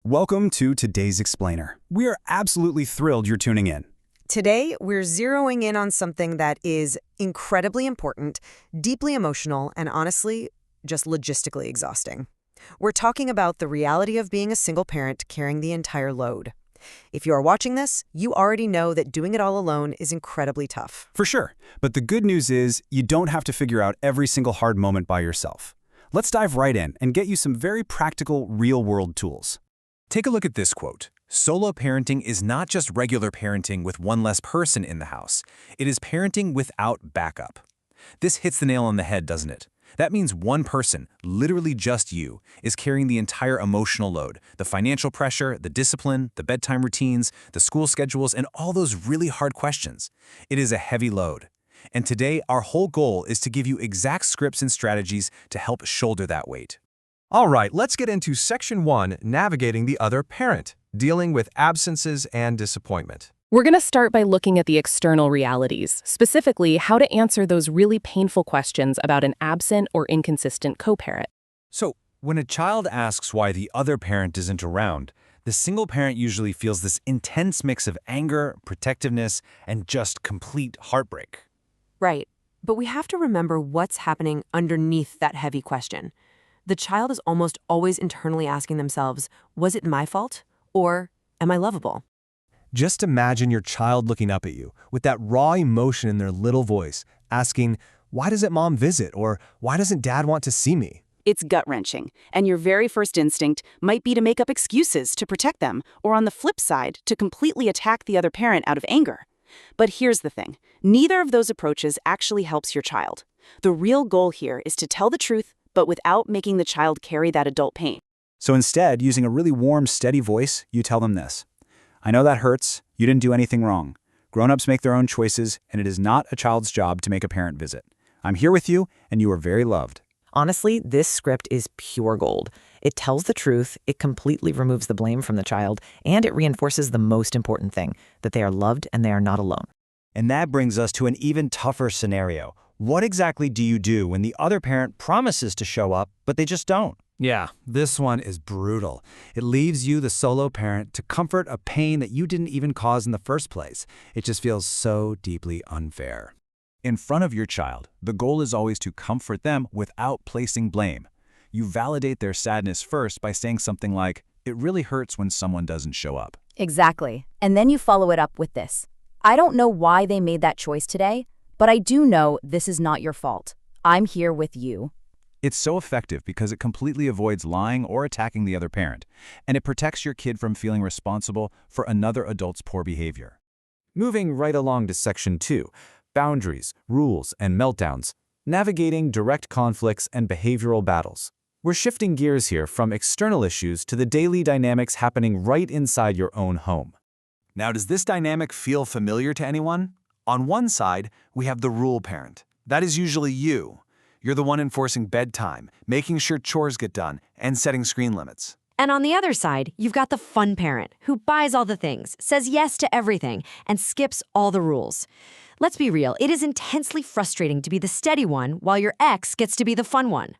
Welcome to today's Explainer. We're absolutely thrilled you're tuning in. Today, we're zeroing in on something that is incredibly important, deeply emotional, and honestly, just logistically exhausting. We're talking about the reality of being a single parent carrying the entire load. If you are watching this, you already know that doing it all alone is incredibly tough. For sure. But the good news is you don't have to figure out every single hard moment by yourself. Let's dive right in and get you some very practical, real-world tools. Take a look at this quote. Solo parenting is not just regular parenting with one less person in the house. It is parenting without backup. This hits the nail on the head, doesn't it? That means one person, literally just you, is carrying the entire emotional load, the financial pressure, the discipline, the bedtime routines, the school schedules, and all those really hard questions. It is a heavy load. And today, our whole goal is to give you exact scripts and strategies to help shoulder that weight. All right, let's get into Section 1, Navigating the Other Parent, dealing with absences and disappointment. We're going to start by looking at the external realities, specifically how to answer those really painful questions about an absent or inconsistent co-parent. So, when a child asks why the other parent isn't around, the single parent usually feels this intense mix of anger, protectiveness, and just complete heartbreak. Right. But we have to remember what's happening underneath that heavy question. The child is almost always internally asking themselves, was it my fault? Or am I lovable? Just imagine your child looking up at you with that raw emotion in their little voice, asking, why doesn't mom visit? Or why doesn't dad want to see me? It's gut-wrenching, and your very first instinct might be to make up excuses to protect them, or on the flip side, to completely attack the other parent out of anger. But here's the thing. Neither of those approaches actually helps your child. The real goal here is to tell the truth, but without making the child carry that adult pain. So instead, using a really warm, steady voice, you tell them this. I know that hurts. You didn't do anything wrong. Grown-ups make their own choices, and it is not a child's job to make a parent visit. I'm here with you, and you are very loved. Honestly, this script is pure gold. It tells the truth, it completely removes the blame from the child, and it reinforces the most important thing, that they are loved and they are not alone. And that brings us to an even tougher scenario. What exactly do you do when the other parent promises to show up, but they just don't? Yeah, this one is brutal. It leaves you, the solo parent, to comfort a pain that you didn't even cause in the first place. It just feels so deeply unfair. In front of your child, the goal is always to comfort them without placing blame. You validate their sadness first by saying something like, it really hurts when someone doesn't show up. Exactly. And then you follow it up with this. I don't know why they made that choice today, but I do know this is not your fault. I'm here with you. It's so effective because it completely avoids lying or attacking the other parent, and it protects your kid from feeling responsible for another adult's poor behavior. Moving right along to Section 2, Boundaries, Rules, and Meltdowns, Navigating Direct Conflicts and Behavioral Battles. We're shifting gears here from external issues to the daily dynamics happening right inside your own home. Now, does this dynamic feel familiar to anyone? On one side, we have the rule parent. That is usually you. You're the one enforcing bedtime, making sure chores get done, and setting screen limits. And on the other side, you've got the fun parent who buys all the things, says yes to everything, and skips all the rules. Let's be real, it is intensely frustrating to be the steady one while your ex gets to be the fun one.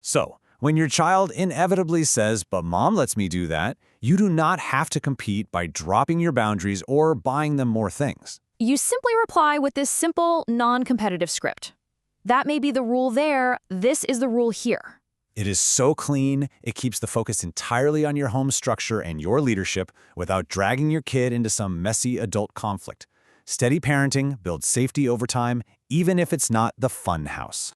So, when your child inevitably says, but mom lets me do that, you do not have to compete by dropping your boundaries or buying them more things. You simply reply with this simple, non-competitive script. That may be the rule there, this is the rule here. It is so clean, it keeps the focus entirely on your home structure and your leadership without dragging your kid into some messy adult conflict. Steady parenting builds safety over time, even if it's not the fun house.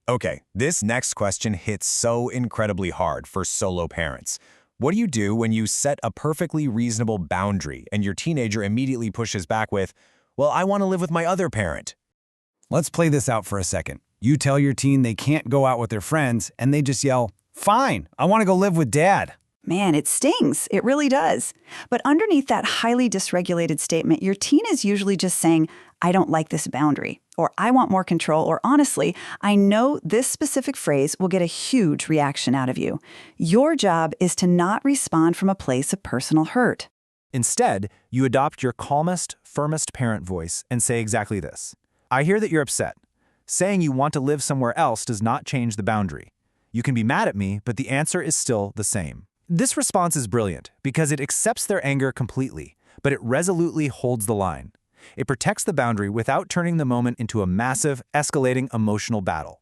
Okay, this next question hits so incredibly hard for solo parents. What do you do when you set a perfectly reasonable boundary and your teenager immediately pushes back with, well, I want to live with my other parent? Let's play this out for a second. You tell your teen they can't go out with their friends, and they just yell, fine, I want to go live with dad. Man, it stings. It really does. But underneath that highly dysregulated statement, your teen is usually just saying, I don't like this boundary, or I want more control, or honestly, I know this specific phrase will get a huge reaction out of you. Your job is to not respond from a place of personal hurt. Instead, you adopt your calmest, firmest parent voice and say exactly this. I hear that you're upset. Saying you want to live somewhere else does not change the boundary. You can be mad at me, but the answer is still the same. This response is brilliant because it accepts their anger completely, but it resolutely holds the line. It protects the boundary without turning the moment into a massive, escalating emotional battle.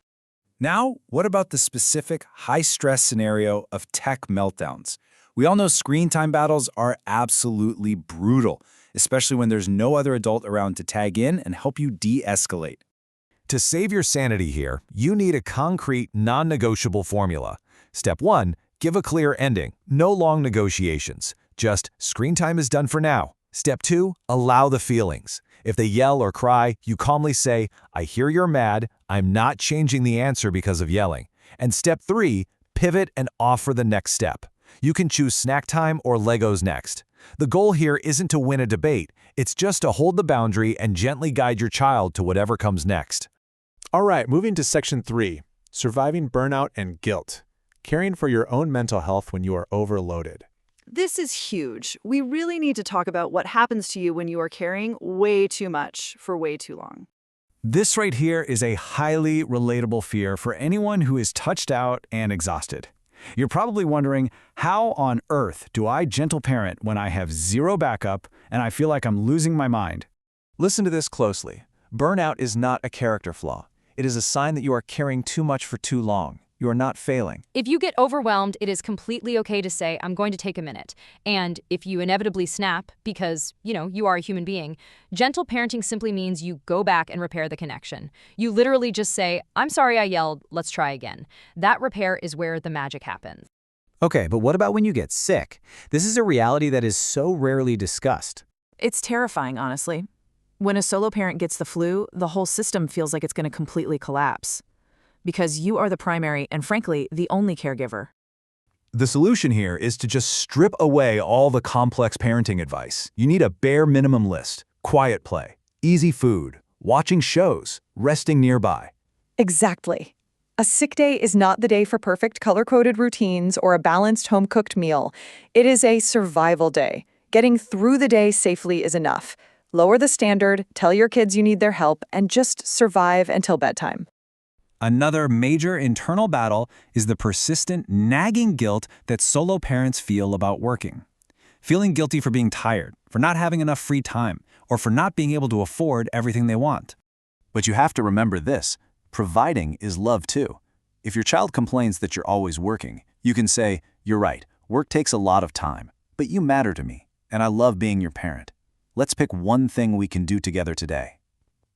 Now, what about the specific high-stress scenario of tech meltdowns? We all know screen time battles are absolutely brutal, especially when there's no other adult around to tag in and help you de-escalate. To save your sanity here, you need a concrete, non-negotiable formula. Step 1, give a clear ending. No long negotiations. Just, screen time is done for now. Step 2, allow the feelings. If they yell or cry, you calmly say, I hear you're mad, I'm not changing the answer because of yelling. And step 3, pivot and offer the next step. You can choose snack time or Legos next. The goal here isn't to win a debate, it's just to hold the boundary and gently guide your child to whatever comes next. All right, moving to Section 3, surviving burnout and guilt. Caring for your own mental health when you are overloaded. This is huge. We really need to talk about what happens to you when you are carrying way too much for way too long. This right here is a highly relatable fear for anyone who is touched out and exhausted. You're probably wondering, how on earth do I gentle parent when I have zero backup and I feel like I'm losing my mind? Listen to this closely. Burnout is not a character flaw. It is a sign that you are carrying too much for too long. You are not failing. If you get overwhelmed, it is completely okay to say, I'm going to take a minute. And if you inevitably snap, because, you are a human being, gentle parenting simply means you go back and repair the connection. You literally just say, I'm sorry I yelled, let's try again. That repair is where the magic happens. Okay, but what about when you get sick? This is a reality that is so rarely discussed. It's terrifying, honestly. When a solo parent gets the flu, the whole system feels like it's going to completely collapse. Because you are the primary and, frankly, the only caregiver. The solution here is to just strip away all the complex parenting advice. You need a bare minimum list: quiet play, easy food, watching shows, resting nearby. Exactly. A sick day is not the day for perfect color-coded routines or a balanced home-cooked meal. It is a survival day. Getting through the day safely is enough. Lower the standard, tell your kids you need their help, and just survive until bedtime. Another major internal battle is the persistent, nagging guilt that solo parents feel about working. Feeling guilty for being tired, for not having enough free time, or for not being able to afford everything they want. But you have to remember this: providing is love too. If your child complains that you're always working, you can say, you're right, work takes a lot of time, but you matter to me, and I love being your parent. Let's pick one thing we can do together today.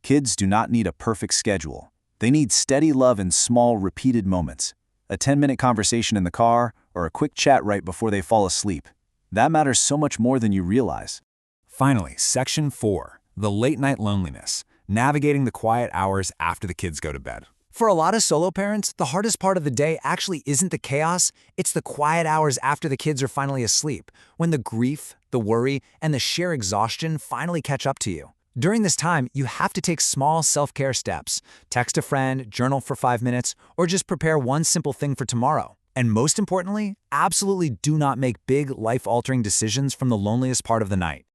Kids do not need a perfect schedule. They need steady love in small, repeated moments. A 10-minute conversation in the car, or a quick chat right before they fall asleep. That matters so much more than you realize. Finally, Section 4, the late-night loneliness, navigating the quiet hours after the kids go to bed. For a lot of solo parents, the hardest part of the day actually isn't the chaos, it's the quiet hours after the kids are finally asleep, when the grief, the worry, and the sheer exhaustion finally catch up to you. During this time, you have to take small self-care steps. Text a friend, journal for 5 minutes, or just prepare one simple thing for tomorrow. And most importantly, absolutely do not make big, life-altering decisions from the loneliest part of the night.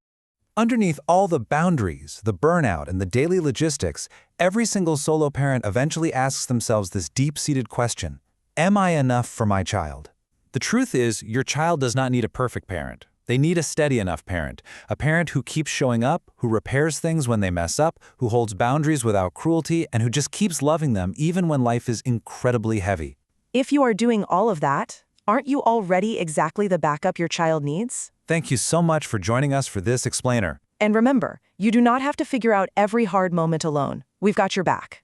Underneath all the boundaries, the burnout, and the daily logistics, every single solo parent eventually asks themselves this deep-seated question: am I enough for my child? The truth is, your child does not need a perfect parent. They need a steady enough parent, a parent who keeps showing up, who repairs things when they mess up, who holds boundaries without cruelty, and who just keeps loving them even when life is incredibly heavy. If you are doing all of that, aren't you already exactly the backup your child needs? Thank you so much for joining us for this explainer. And remember, you do not have to figure out every hard moment alone. We've got your back.